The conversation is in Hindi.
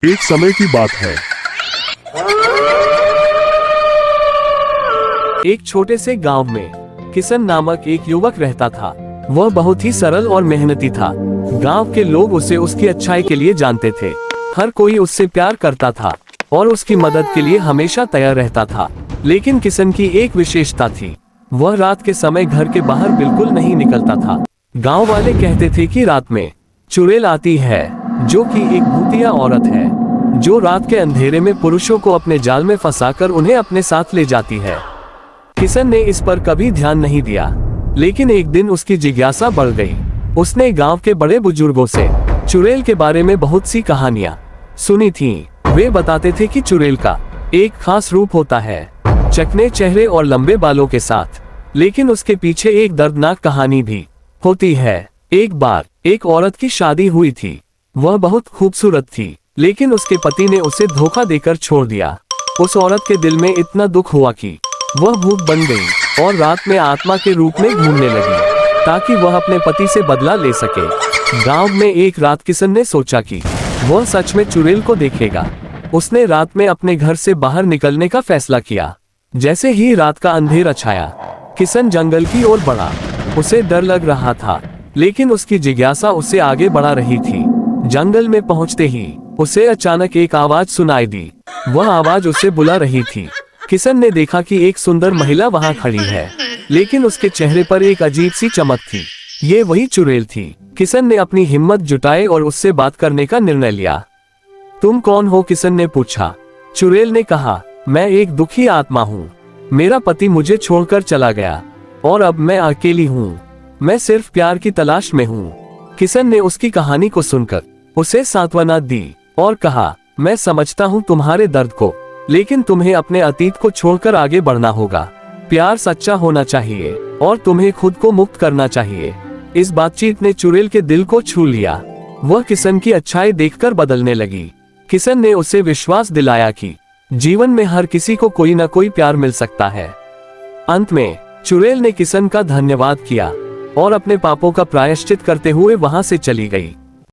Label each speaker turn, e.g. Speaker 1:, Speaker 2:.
Speaker 1: एक समय की बात है।
Speaker 2: एक छोटे से गांव में किशन नामक एक युवक रहता था। वह बहुत ही सरल और मेहनती था। गांव के लोग उसे उसकी अच्छाई के लिए जानते थे। हर कोई उससे प्यार करता था और उसकी मदद के लिए हमेशा तैयार रहता था। लेकिन किशन की एक विशेषता थी। वह रात के समय घर के बाहर बिल्कुल नहीं निकलता था। गांव वाले कहते थे कि रात में चुड़ैल आती है, जो कि एक भूतिया औरत है, जो रात के अंधेरे में पुरुषों को अपने जाल में फंसाकर उन्हें अपने साथ ले जाती है। किशन ने इस पर कभी ध्यान नहीं दिया, लेकिन एक दिन उसकी जिज्ञासा बढ़ गई। उसने गांव के बड़े बुजुर्गों से चुड़ैल के बारे में बहुत सी कहानियां सुनी थीं। वे बताते थे कि चुड़ैल का एक खास रूप होता है, चिकने चेहरे और लंबे बालों के साथ। लेकिन उसके पीछे एक दर्दनाक कहानी भी होती है। एक बार एक औरत की शादी हुई थी। वह बहुत खूबसूरत थी, लेकिन उसके पति ने उसे धोखा देकर छोड़ दिया। उस औरत के दिल में इतना दुख हुआ कि वह भूत बन गई और रात में आत्मा के रूप में घूमने लगी, ताकि वह अपने पति से बदला ले सके। गांव में एक रात किशन ने सोचा कि वह सच में चुड़ैल को देखेगा। उसने रात में अपने घर से बाहर निकलने का फैसला किया। जैसे ही रात का अंधेरा छाया, किशन जंगल की ओर बढ़ा। उसे डर लग रहा था, लेकिन उसकी जिज्ञासा उसे आगे बढ़ा रही थी। जंगल में पहुंचते ही उसे अचानक एक आवाज सुनाई दी। वह आवाज उसे बुला रही थी। किशन ने देखा कि एक सुंदर महिला वहां खड़ी है, लेकिन उसके चेहरे पर एक अजीब सी चमक थी। ये वही चुड़ैल थी। किशन ने अपनी हिम्मत जुटाई और उससे बात करने का निर्णय लिया। तुम कौन हो? किशन ने पूछा। चुड़ैल ने कहा, मैं एक दुखी आत्मा हूँ। मेरा पति मुझे छोड़कर चला गया और अब मैं अकेली हूँ। मैं सिर्फ प्यार की तलाश में हूँ। किशन ने उसकी कहानी को सुनकर उसे सांत्वना दी और कहा, मैं समझता हूँ तुम्हारे दर्द को, लेकिन तुम्हें अपने अतीत को छोड़कर आगे बढ़ना होगा। प्यार सच्चा होना चाहिए और तुम्हें खुद को मुक्त करना चाहिए। इस बातचीत ने चुड़ैल के दिल को छू लिया। वह किशन की अच्छाई देखकर बदलने लगी। किशन ने उसे विश्वास दिलाया कि जीवन में हर किसी को कोई न कोई प्यार मिल सकता है। अंत में चुड़ैल ने किशन का धन्यवाद किया और अपने पापों का प्रायश्चित करते हुए वहां से चली गई।